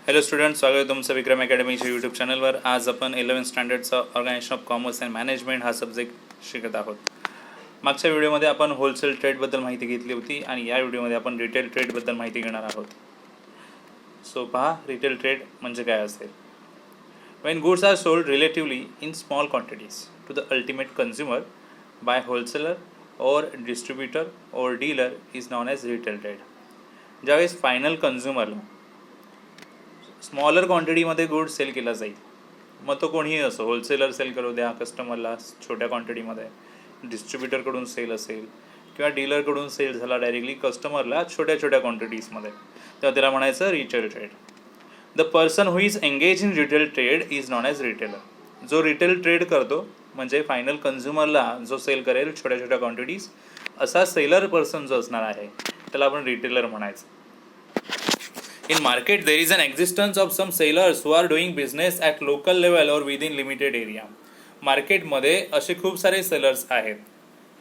Hello student, स्वागत आहे तुमचं विक्रम अकॅडमीच्या यूट्यूब चॅनलवर. आज आपण 11th स्टँडर्डचा organisation of commerce and management हा सब्जेक्ट शिकत आहोत. मागच्या व्हिडिओमध्ये आपण होलसेल ट्रेडबद्दल माहिती घेतली होती आणि या व्हिडिओमध्ये आपण रिटेल ट्रेडबद्दल माहिती घेणार आहोत. सो पहा, रिटेल ट्रेड म्हणजे काय असेल. When goods are sold relatively in small quantities to the ultimate consumer by wholesaler or distributor or dealer is known as retail trade. ज्यावेळेस फायनल कन्झ्युमरला स्मॉलर क्वांटिटीमध्ये गुड्स सेल केला जाईल, मग तो कोणीही असो, होलसेलर सेल करू द्या कस्टमरला छोट्या क्वांटिटीमध्ये, डिस्ट्रीब्युटरकडून सेल असेल किंवा डीलरकडून सेल झाला डायरेक्टली कस्टमरला छोट्या छोट्या क्वांटिटीजमध्ये, तेव्हा त्याला म्हणायचं retail trade. The person who is engage in retail trade is known as retailer. जो रिटेल ट्रेड करतो म्हणजे फायनल कन्झ्युमरला जो सेल करेल छोट्या छोट्या क्वांटिटीज, असा सेलर पर्सन जो असणार आहे त्याला आपण रिटेलर म्हणायचं. In market, there is an existence of some sellers who are doing business at local level or within limited area. मार्केटमध्ये असे खूप सारे सेलर्स आहेत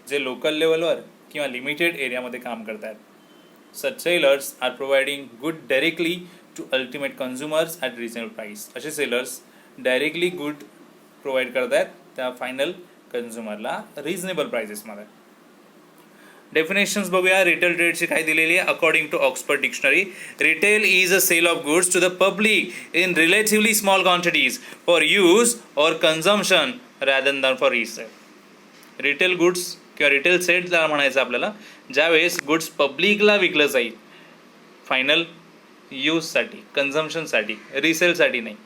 जे लोकल लेवलवर किंवा लिमिटेड एरियामध्ये काम करतात. Such sellers are providing good directly to ultimate consumers at reasonable price. असे सेलर्स डायरेक्टली गुड प्रोव्हाइड करतात त्या फायनल कन्झ्युमरला रिजनेबल प्राइसेसमध्ये. डेफिनेशन्स बघूया रिटेल ट्रेडची काय दिलेली आहे. According to Oxford dictionary, retail is a sale of goods to the public in relatively small quantities for use or consumption rather than for resale. Retail goods किंवा retail सेलला म्हणायचं आपल्याला, ज्यावेळेस गुड्स पब्लिकला विकलं जाईल फायनल यूजसाठी, कन्झम्पशनसाठी, रिसेलसाठी नाही,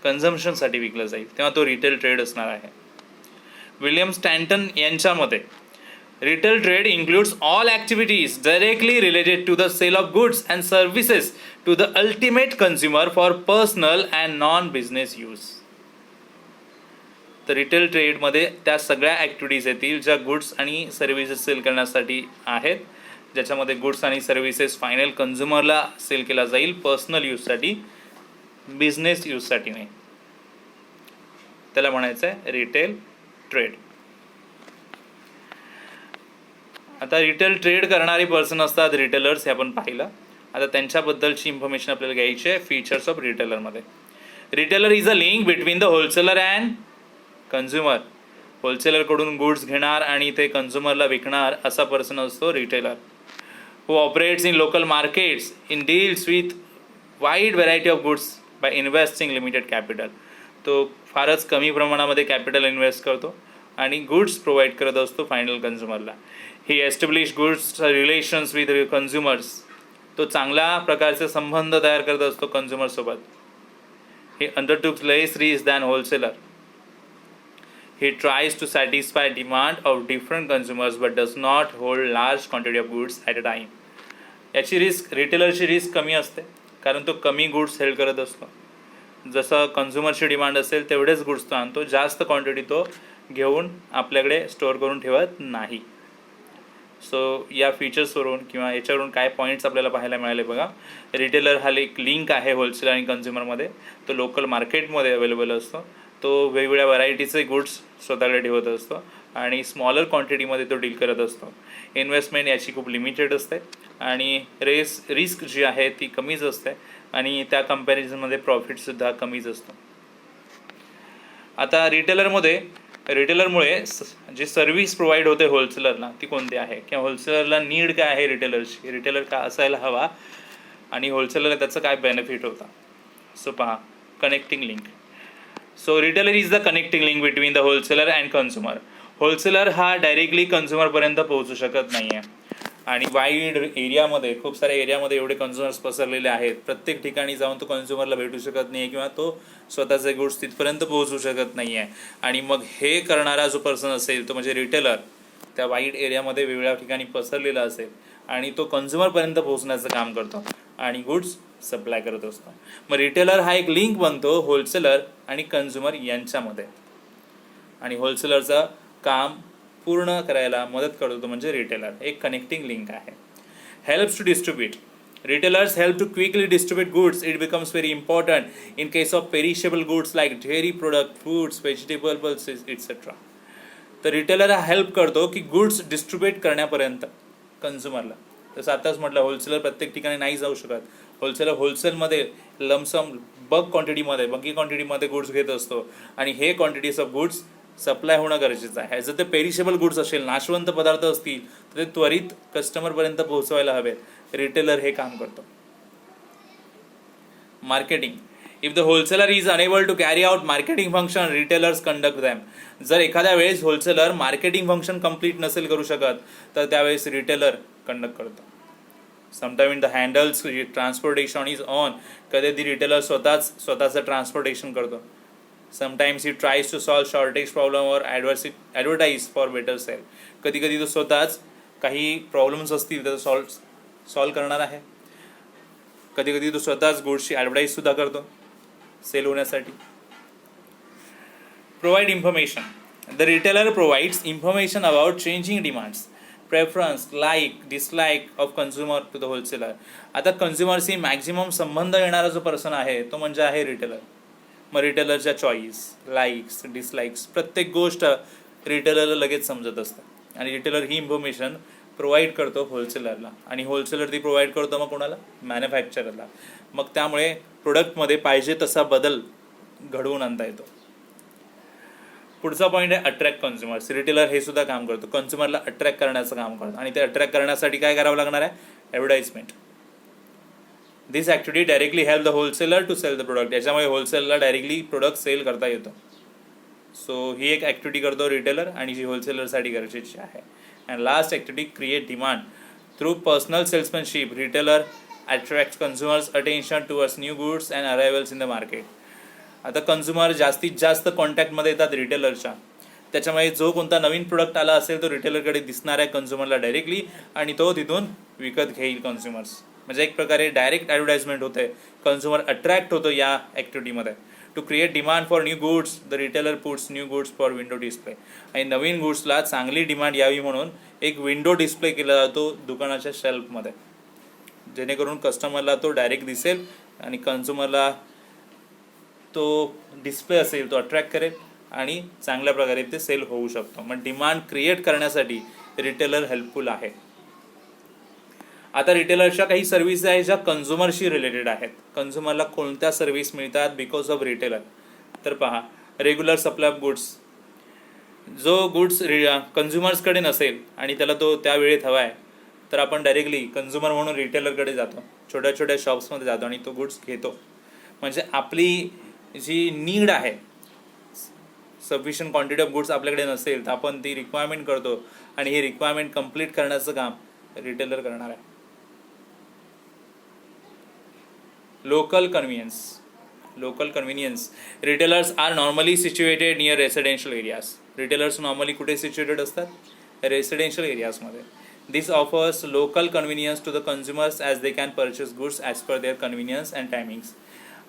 कन्झम्पशनसाठी विकलं जाईल, तेव्हा तो रिटेल ट्रेड असणार आहे. विलियम स्टॅन्टन यांच्या मते retail trade includes all activities directly related to the sale of goods and services to the ultimate consumer for personal and non-business use. तर रिटेल ट्रेडमध्ये त्या सगळ्या ॲक्टिव्हिटीज येतील ज्या गुड्स आणि सर्व्हिसेस सेल करण्यासाठी आहेत, ज्याच्यामध्ये गुड्स आणि सर्व्हिसेस फायनल कन्झ्युमरला सेल केला जाईल पर्सनल यूजसाठी, बिझनेस यूजसाठी नाही. त्याला म्हणायचं आहे रिटेल ट्रेड. आता रिटेल ट्रेड करणारी पर्सन असतात रिटेलर्स, हे आपण पाहिलं. आता त्यांच्याबद्दलची इन्फॉर्मेशन आपल्याला घ्यायची आहे. फीचर्स ऑफ रिटेलरमध्ये, retailer is a link between the wholesaler and consumer. होलसेलरकडून गुड्स घेणार आणि ते कन्झ्युमरला विकणार असा पर्सन असतो retailer. Who operates in local markets in deals with wide variety of goods by investing limited capital. तो फारच कमी प्रमाणामध्ये कॅपिटल इन्व्हेस्ट करतो आणि गुड्स प्रोव्हाइड करत असतो फायनल कन्झ्युमरला. He establish goods relations with consumers. तो चांगल्या प्रकारचे संबंध तयार करत असतो कन्झ्युमरसोबत. He undertooks less risk than wholesaler. He tries to satisfy demand of different consumers but does not hold large quantity of goods at a time. याची risk, रिटेलरची रिस्क कमी असते कारण तो कमी गुड्स सेल करत असतो. जसं कन्झ्युमरची डिमांड असेल तेवढेच गुड्स तो आणतो, जास्त क्वांटिटी तो घेऊन आपल्याकडे स्टोअर करून ठेवत नाही. सो या फीचर्सवरून किंवा याच्यावरून काय पॉईंट्स आपल्याला पाहायला मिळाले बघा. रिटेलर हा एक लिंक आहे होलसेल आणि कन्झ्युमरमध्ये. तो लोकल मार्केटमध्ये अवेलेबल असतो. तो वेगवेगळ्या व्हरायटीचे गुड्स स्वतःकडे ठेवत असतो आणि स्मॉलर क्वांटिटीमध्ये तो डील करत असतो. इन्व्हेस्टमेंट याची खूप लिमिटेड असते आणि रिस्क जी आहे ती कमीच असते आणि त्या कम्पॅरिझनमध्ये प्रॉफिटसुद्धा कमीच असतो. आता रिटेलरमुळे जी सर्व्हिस प्रोव्हाइड होते होलसेलरला ती कोणती आहे, किंवा होलसेलरला नीड काय आहे रिटेलरची, रिटेलर का असायला हवा आणि होलसेलरला त्याचं काय बेनिफिट होता. सो पहा, connecting link. So retailer is the connecting link between the wholesaler and consumer. Wholesaler हा डायरेक्टली कन्झ्युमरपर्यंत पोहोचू शकत नाही आहे आणि वाईड एरियामध्ये, खूप साऱ्या एरियामध्ये एवढे कन्झ्युमर्स पसरलेले आहेत, प्रत्येक ठिकाणी जाऊन तो कन्झ्युमरला भेटू शकत नाही आहे किंवा तो स्वतःचे गुड्स तिथपर्यंत पोहोचू शकत नाही आहे. आणि मग हे करणारा जो पर्सन असेल तो म्हणजे रिटेलर, त्या वाईड एरियामध्ये वेगवेगळ्या ठिकाणी पसरलेला असेल आणि तो कन्झ्युमरपर्यंत पोहोचण्याचं काम करतो आणि गुड्स सप्लाय करत असतो. मग रिटेलर हा एक लिंक बनतो होलसेलर आणि कन्झ्युमर यांच्यामध्ये आणि होलसेलरचं काम पूर्ण करायला मदत करतो म्हणजे रिटेलर एक कनेक्टिंग लिंक आहे. Helps to distribute. Retailers help to quickly distribute goods. It becomes very important in case of perishable goods like dairy product, fruits, vegetable pulses, etc. तर रिटेलर हा हेल्प करतो की गुड्स डिस्ट्रीब्यूट करण्यापर्यंत कन्झ्युमरला. जसं आताच म्हटलं, wholesaler प्रत्येक ठिकाणी नाही जाऊ शकत. होलसेलमध्ये लमसम बल्की क्वांटिटीमध्ये गुड्स घेत असतो आणि हे क्वांटिटीज ऑफ गुड्स सप्लाय होणं गरजेचं आहे. जर ते पेरिशेबल गुड्स असेल, नाशवंत पदार्थ असतील, तर ते त्वरित कस्टमरपर्यंत पोहोचवायला हवेत. रिटेलर हे काम करतो. Marketing. If the wholesaler is unable to carry out marketing function, retailers conduct them. जर एखाद्या वेळेस होलसेलर मार्केटिंग फंक्शन कम्प्लीट नसेल करू शकत, तर त्यावेळेस रिटेलर कंडक्ट करतो. Sometime in the handles transportation is on. कधी रिटेलर स्वतःचं ट्रान्सपोर्टेशन करतो. Sometimes he tries to solve shortage problem or advertise for better sale. कधी तो स्वतःच काही प्रॉब्लेम्स असतील तर सॉल्व करणार आहे. कधी तो स्वतःच गुड्सची ॲडव्हर्टाईज सुद्धा करतो सेल होण्यासाठी. Provide information. The retailer provides information about changing demands, preference, like, dislike of consumer to the wholesaler. आता कन्झ्युमरशी मॅक्झिमम संबंध येणारा जो पर्सन आहे तो म्हणजे आहे रिटेलर. मग रिटेलरच्या चॉईस, लाईक्स, डिसलाईक्स प्रत्येक गोष्ट रिटेलरला लगेच समजत असतं आणि रिटेलर ही इन्फॉर्मेशन प्रोव्हाइड करतो होलसेलरला आणि होलसेलर ती प्रोव्हाइड करतो मग कोणाला? मॅन्युफॅक्चररला. मग त्यामुळे प्रोडक्टमध्ये पाहिजे तसा बदल घडवून आणता येतो. पुढचा पॉईंट आहे अट्रॅक्ट कन्झ्युमर्स. रिटेलर हे सुद्धा काम करतो, कन्झ्युमरला अट्रॅक्ट करण्याचं काम करतो आणि ते अट्रॅक्ट करण्यासाठी काय करावं लागणार आहे? Advertisement. This activity directly help the wholesaler to sell the product. याच्यामुळे होलसेलरला डायरेक्टली प्रोडक्ट सेल करता येतो. सो ही एक ॲक्टिव्हिटी करतो रिटेलर आणि जी होलसेलरसाठी गरजेची आहे. And last activity create demand through personal salesmanship. Retailer attract consumers attention towards new goods and arrivals in the market. आता कन्झ्युमर जास्तीत जास्त कॉन्टॅक्टमध्ये येतात रिटेलरच्या, त्याच्यामुळे जो कोणता नवीन प्रोडक्ट आला असेल तो रिटेलरकडे दिसणार आहे कन्झ्युमरला डायरेक्टली आणि तो तिथून विकत घेईल कन्झ्युमर्स. म्हणजे एक प्रकारे डायरेक्ट ॲडव्हर्टाइजमेंट होते, कन्झ्युमर अट्रॅक्ट होतो या ॲक्टिव्हिटीमध्ये. To create demand for new goods the retailer puts new goods for window display. आणि नवीन गुड्सला चांगली डिमांड यावी म्हणून एक विंडो डिस्प्ले केला जातो दुकानाच्या शेल्फमध्ये, जेणेकरून कस्टमरला तो डायरेक्ट दिसेल आणि कन्झ्युमरला तो डिस्प्ले असेल तो अट्रॅक्ट करेल आणि चांगल्या प्रकारे ते सेल होऊ शकतो. मग डिमांड क्रिएट करण्यासाठी रिटेलर हेल्पफुल आहे. आता रिटेलरच्या काही सर्व्हिस आहेत ज्या कन्झ्युमरशी रिलेटेड आहेत. कन्झ्युमरला कोणत्या सर्व्हिस मिळतात बिकॉज ऑफ रिटेलर? तर पहा, रेग्युलर सप्लाय ऑफ गुड्स. जो गुड्स कन्झ्युमर्सकडे नसेल आणि त्याला तो त्या वेळेत हवा आहे, तर आपण डायरेक्टली कन्झ्युमर म्हणून रिटेलरकडे जातो, छोट्या छोट्या शॉप्समध्ये जातो आणि तो गुड्स घेतो. म्हणजे आपली जी नीड आहे, सफिशियंट क्वांटिटी ऑफ गुड्स आपल्याकडे नसेल तर आपण ती रिक्वायरमेंट करतो आणि ही रिक्वायरमेंट कंप्लीट करण्याचं काम रिटेलर करणार आहे. Local convenience. Retailers are normally situated near residential areas. Retailers normally कुठे सिच्युएटेड असतात? रेसिडेन्शियल एरियाजमध्ये. This offers local convenience to the consumers as they can purchase goods as per their convenience and timings.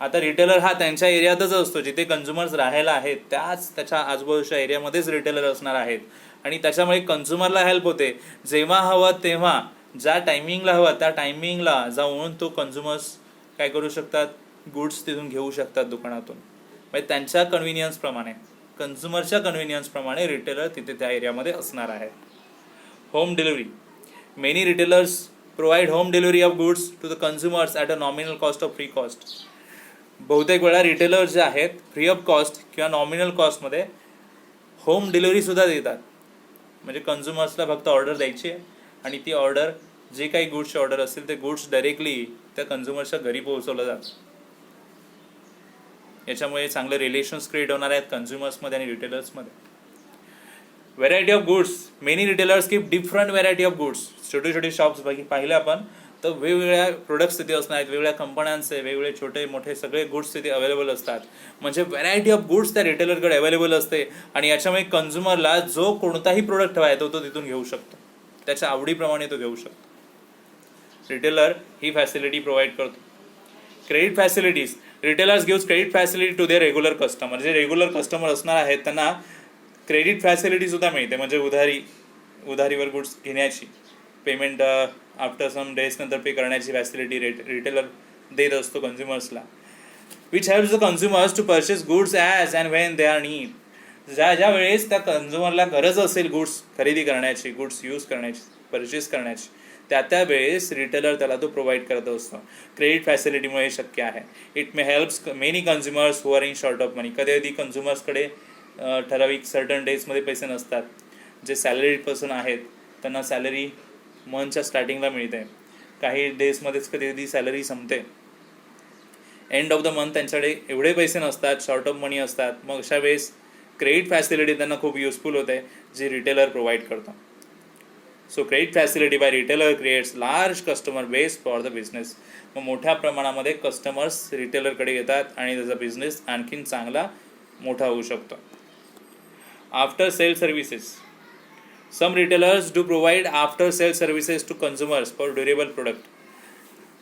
आता retailer हा त्यांच्या एरियातच असतो जिथे consumers राहायला आहेत, त्याच्या आजूबाजूच्या एरियामध्येच रिटेलर असणार आहेत आणि त्याच्यामुळे कन्झ्युमरला हेल्प होते. जेव्हा हवं तेव्हा, ज्या टायमिंगला हवं त्या टायमिंगला जाऊन तो कन्झ्युमर्स काय करू शकतात? गुड्स तिथून घेऊ शकतात दुकानातून. म्हणजे त्यांच्या कन्व्हिनियन्सप्रमाणे, कन्झ्युमरच्या कन्व्हिनियन्सप्रमाणे रिटेलर तिथे त्या एरियामध्ये असणार आहे. Home delivery. Many retailers provide home delivery of goods to the consumers at a nominal cost of free cost. बहुतेक वेळा रिटेलर जे आहेत फ्री ऑफ कॉस्ट किंवा नॉमिनल कॉस्टमध्ये होम डिलिव्हरीसुद्धा देतात. म्हणजे कन्झ्युमर्सला फक्त ऑर्डर द्यायची आहे आणि ती ऑर्डर, जे काही गुड्सची ऑर्डर असेल ते गुड्स डायरेक्टली त्या कन्झ्युमर्सच्या घरी पोहोचवलं जातं. याच्यामुळे चांगले रिलेशन्स क्रिएट होणार आहेत कन्झ्युमर्समध्ये आणि रिटेलर्समध्ये. Variety of goods. Many retailers keep different variety of goods. छोटे छोटे शॉप्स पाहिले आपण तर वेगवेगळ्या प्रोडक्ट्स तिथे असणार आहेत, वेगवेगळ्या कंपन्यांचे वेगवेगळे छोटे मोठे सगळे गुड्स तिथे अवेलेबल असतात. म्हणजे व्हरायटी ऑफ गुड्स त्या रिटेलरकडे अवेलेबल असते आणि याच्यामुळे कन्झ्युमरला जो कोणताही प्रोडक्ट हवा आहे तो तिथून घेऊ शकतो, त्याच्या आवडीप्रमाणे तो घेऊ शकतो. रिटेलर ही फॅसिलिटी प्रोव्हाइड करतो. Credit facilities. Retailers gives credit facility to their regular customer. जे रेग्युलर कस्टमर असणार आहेत त्यांना क्रेडिट फॅसिलिटीसुद्धा मिळते. म्हणजे उधारीवर गुड्स घेण्याची, पेमेंट आफ्टर सम डेज नंतर पे करण्याची फॅसिलिटी रिटेलर देत असतो कन्झ्युमर्सला. Which helps the consumers to purchase goods as and when they are need. ज्या वेळेस त्या कन्झ्युमरला गरज असेल गुड्स खरेदी करण्याची, गुड्स यूज करण्याची, परचेस करण्याची, त्या वेळेस रिटेलर त्याला तो प्रोव्हाइड करत असतो. क्रेडिट फॅसिलिटीमुळे शक्य आहे. It may helps many consumers who are in short of money. कधी कधी कन्झ्युमर्सकडे ठराविक सर्टन डेजमध्ये पैसे नसतात. जे सॅलरीड पर्सन आहेत त्यांना सॅलरी मंथच्या स्टार्टिंगला मिळते, काही डेजमध्येच कधी कधी सॅलरी संपते. एंड ऑफ द मंथ त्यांच्याकडे एवढे पैसे नसतात, शॉर्ट ऑफ मनी असतात. मग अशा वेळेस क्रेडिट फॅसिलिटी त्यांना खूप युजफुल होते, जी रिटेलर प्रोव्हाइड करतो. So credit facility by retailer creates large customer base for the business. मग मोठ्या प्रमाणामध्ये कस्टमर्स रिटेलरकडे येतात आणि त्याचा बिझनेस आणखीन चांगला मोठा होऊ शकतो. After sale services. Some retailers do provide after sale services to consumers for durable product.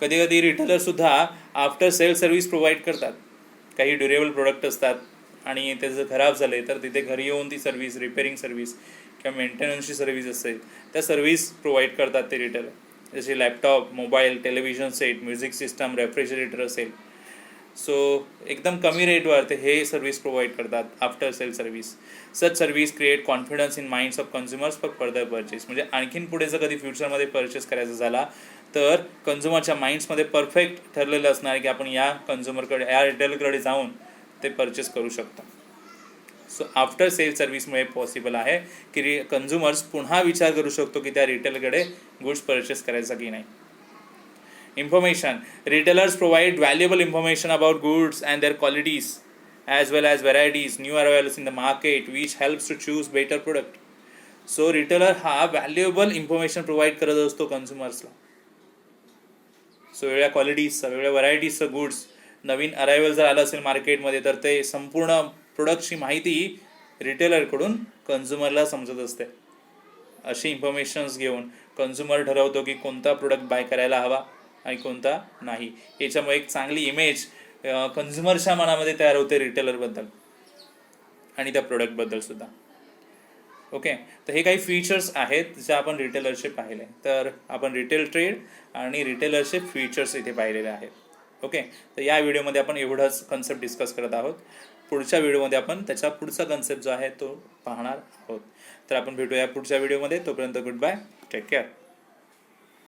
कधी कधी रिटेलरसुद्धा आफ्टर सेल सर्व्हिस प्रोव्हाइड करतात. काही ड्युरेबल प्रोडक्ट असतात आणि ते जर खराब झाले तर तिथे घरी येऊन ती सर्व्हिस, रिपेअरिंग सर्व्हिस किंवा मेंटेनन्सची सर्व्हिस असेल त्या सर्व्हिस प्रोव्हाइड करतात ते रिटेलर. जसे laptop, mobile, television set, music system, refrigerator असेल. सो एकदम कमी रेटवर ते हे सर्व्हिस प्रोव्हाइड करतात after sale service. Such service create confidence in minds of consumers for further purchase. म्हणजे आणखीन पुढे जर कधी फ्युचरमध्ये परचेस करायचा झाला तर कन्झ्युमरच्या माइंड्समध्ये परफेक्ट ठरलेलं असणार की आपण या कन्झ्युमरकडे, या रिटेलरकडे जाऊन ते परचेस करू शकतो. सो आफ्टर सेल सर्व्हिसमुळे पॉसिबल आहे की कन्झ्युमर्स पुन्हा विचार करू शकतो की त्या रिटेलरकडे गुड्स परचेस करायचा की नाही. Information. Retailers provide valuable information about goods and their qualities, as well as varieties, new arrivals in the market, which helps to choose better product. So retailer हा valuable information provide करत असतो कन्झ्युमर्सला. So वेगळ्या क्वालिटीजचं, वेगळ्या व्हरायटीजचं goods, नवीन arrival जर आलं असेल मार्केटमध्ये तर ते संपूर्ण प्रोडक्टची माहिती रिटेलरकडून कन्झ्युमरला समजत असते. अशी इन्फॉर्मेशन्स घेऊन कन्झ्युमर ठरवतो की कोणता प्रोडक्ट बाय करायला हवा आणि कोणता नाही. याच्यामुळे एक चांगली इमेज कन्झ्युमरच्या मनामध्ये तयार होते रिटेलरबद्दल आणि त्या प्रोडक्टबद्दल सुद्धा. ओके, तर हे काही फीचर्स आहेत जे आपण रिटेलरचे पाहिले. तर आपण रिटेल ट्रेड आणि रिटेलरचे फीचर्स इथे पाहिलेले आहेत. ओके, तर या व्हिडिओमध्ये आपण एवढंच कन्सेप्ट डिस्कस करत आहोत. पुढच्या व्हिडिओमध्ये आपण त्याचा पुढचा कन्सेप्ट जो आहे तो पाहणार आहोत. तर आपण भेटूया पुढच्या व्हिडिओमध्ये. तोपर्यंत गुड बाय, टेक केअर.